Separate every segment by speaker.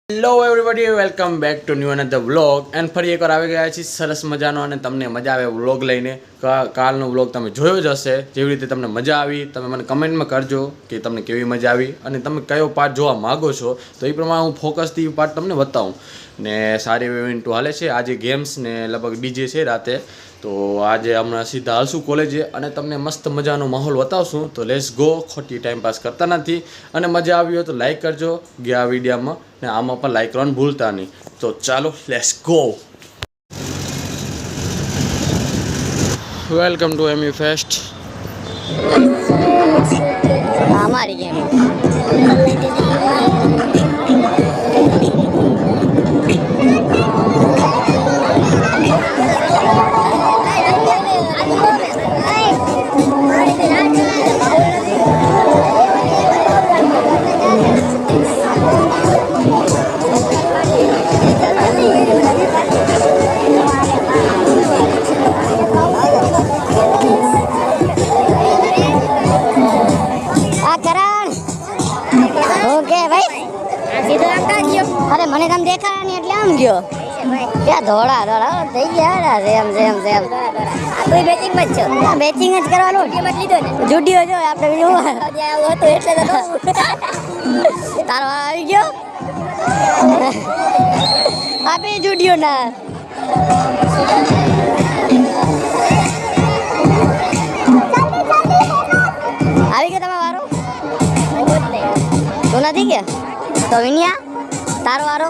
Speaker 1: Hello everybody welcome back to new another vlog and ફરી એકવાર આવી ગયા છીએ સરસ મજાનો અને તમને મજા આવે વ્લોગ લઈને કાલનો વ્લોગ તમે જોયો જ હશે જેવી રીતે તમને મજા આવી તમે મને કમેન્ટમાં કરજો કે તમને કેવી મજા આવી અને તમે કયો પાર્ટ જોવા માગો છો તો એ પ્રમાણે હું ફોકસથી પાર્ટ તમને બતાવું ને સારી એવી ઇવેન્ટ હાલે છે આજે ગેમ્સ ને લગભગ ડીજે છે રાતે તો આજે હમણાં સીધા હાલશું કોલેજે અને તમને મસ્ત મજાનો માહોલ બતાવશું તો લેટ્સ ગો ખોટી ટાઈમ પાસ કરતા નથી અને મજા આવી હોય તો લાઈક કરજો ગયા વિડીયોમાં ને આમાં પણ લાઈક કરવાનું ભૂલતા નહીં તો ચાલો let's go welcome to MU fest
Speaker 2: हमारी गेम अरे मने तम देखा नहीं એટલે આમ ગયો ક્યાં ધોળા ધોળા થઈ ગયા રેમ રેમ રેમ આ તો બેચિંગ માં છો બેચિંગ જ કરવાનું મત લીધો ને જુડિયો જો આપણે બીજું આવો તો એટલે તો તારો આવી ગયો આપે જુડિયો ના આવી ગયો તમે વારો તો નથી ગયા તો વિનિયા તારો વારો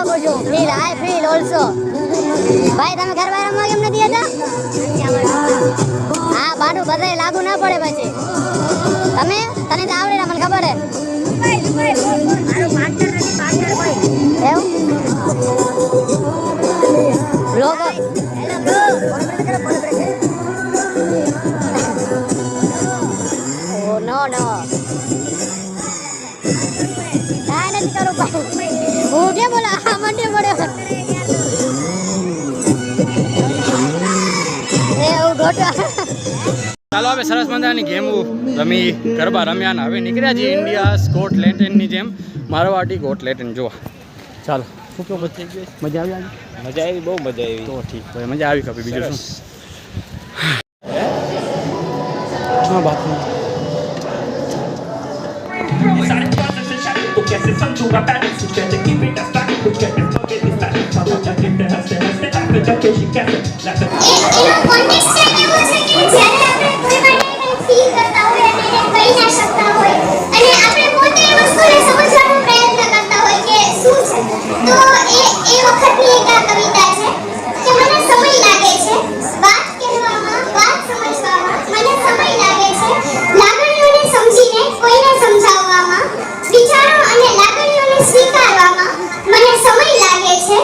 Speaker 2: શકું છું ફીલ આઈ ફીલ ઓલસો ભાઈ તમે ગરબા રમવા કેમ નથી હતા હા બાડું બધાય લાગુ ના પડે પછી તમે તને તો આવડે મને ખબર હે એવું લોકો ઓ નો નો કાંઈ નથી કરું ભાઈ હું કેમ બોલા આ મંડી પડ્યો એવું ગોટા
Speaker 1: ચાલો હવે સરસ મજાની ગેમ રમી ગરબા રમ્યા ને હવે નીકળ્યા છીએ ઇન્ડિયા સ્કોટલેન્ડની જેમ મારવાડી સ્કોટલેન્ડ જોવા ચાલો શું કેવું થઈ ગયું મજા આવી આજે
Speaker 3: મજા આવી બહુ મજા આવી
Speaker 1: તો ઠીક ભાઈ મજા આવી કપી બીજું શું હા બાથરૂમ
Speaker 4: कैसे समझूंगा पैनिक से कैसे की बेटा स्टार्ट कुछ कैसे पके दिस टाइम मामा जाके हंसते हंसते जाके जाके शी कैसे
Speaker 5: એનો કોન્ટેક્સ્ટ એવો છે કે જ્યારે આપણે કોઈ માટે કંઈ ફીલ કરતા હોય અને એને કહી ના શકતા હોય અને આપણે પોતે એ વસ્તુને સમજવાનો પ્રયત્ન કરતા હોય કે શું છે તો એ વખતની એક આ કવિતા છે કે મને સમય લાગે છે વાત કહેવામાં વાત સમજવામાં મને સમય લાગે છે લાગણીઓને સમજીને કોઈને સમજાવવામાં વિચારો અને લાગણીઓને સ્વીકારવામાં મને સમય લાગે છે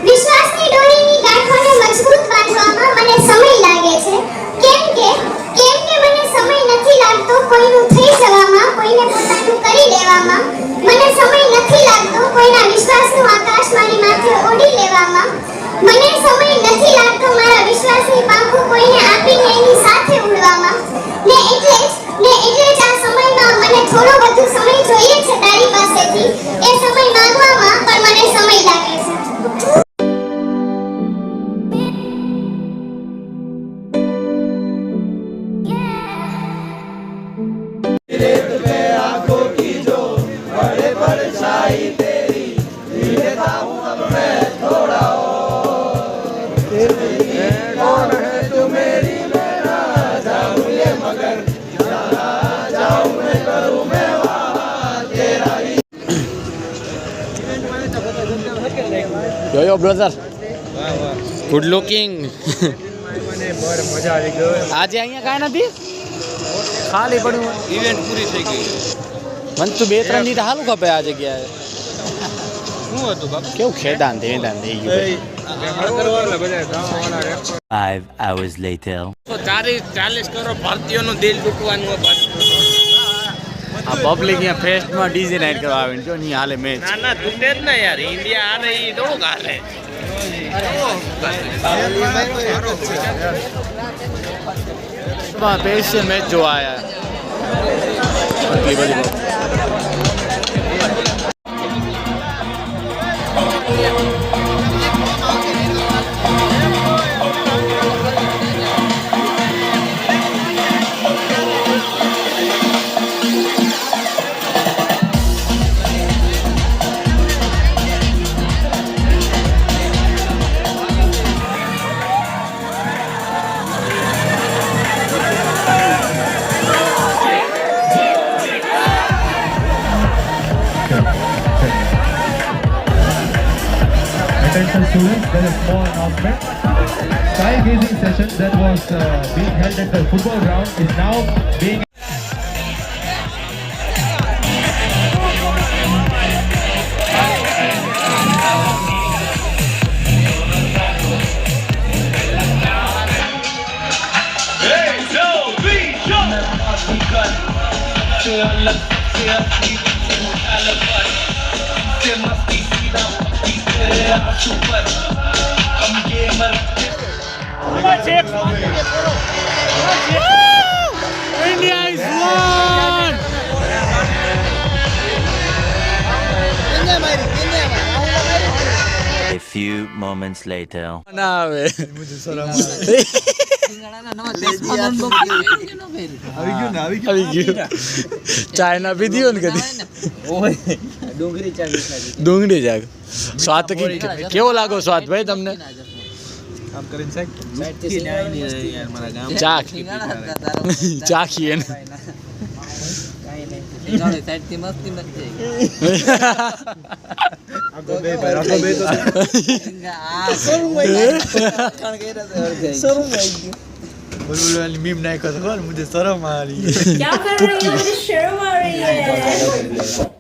Speaker 5: વિશ્વાસની ડોરીની ગાંઠોને મજબૂત બાંધવામાં મને સમય લાગે છે કેમ કે મને સમય નથી લાગતો કોઈનું થઈ જવામાં કોઈને પોતાનું કરી લેવામાં મને સમય નથી લાગતો કોઈના વિશ્વાસનું આકાશ મારી માથે ઓઢી લેવામાં મને સમય નથી લાગતો મારા વિશ્વાસની પાંખો કોઈને આપીને એની સાથે ઉડવામાં ને એટલે જ આ સમયમાં મને થોડો વધુ સમય જોઈએ છે તારી પાસેથી એ સમય માંગવામાં પણ મને સમય લાગે છે
Speaker 1: જોયો બ્રધર ગુડ લુકિંગ
Speaker 3: મજા આવી ગઈ
Speaker 1: આજે અહીંયા કાંઈ નથી ખાલી પડ્યું
Speaker 3: ઇવેન્ટ પૂરી થઈ ગઈ
Speaker 1: મને તું 2-3 દી હાલું ખપે આ જગ્યાએ
Speaker 3: શું હતું બાપ
Speaker 1: કેવું ખેદાન થઈ ગયું
Speaker 6: 5 hours later.
Speaker 3: તો 40 કરોડ ભારતીયોનું દિલ તૂટવાનું
Speaker 1: આ પબ્લિક અહીંયા ફેસ્ટમાં ડીજે નાઇટ કરવા આવે જો નહીં હાલે મેચ
Speaker 3: ના તૂટે જ ના યાર ઇન્ડિયા હારે એ થોડુંક હાલે
Speaker 1: સ્પેશિયલ મેચ જોવા આયા આટલી બધી
Speaker 7: Attention students, there is small announcement. Stargazing session that was being held at the football ground is now being
Speaker 1: India is won!
Speaker 6: A few moments later.
Speaker 1: ના આવે આવી ગયું ચાઇના પીધી હોય ને કદી ડુંગળી જાગ સ્વાદ તો કેવો લાગો સ્વાદ ભાઈ તમને ચાખીએ ને
Speaker 8: मीम नहीं कर मुझे शर्म आ रही है
Speaker 9: क्या कर रही हो? मुझे शर्म आ रही है।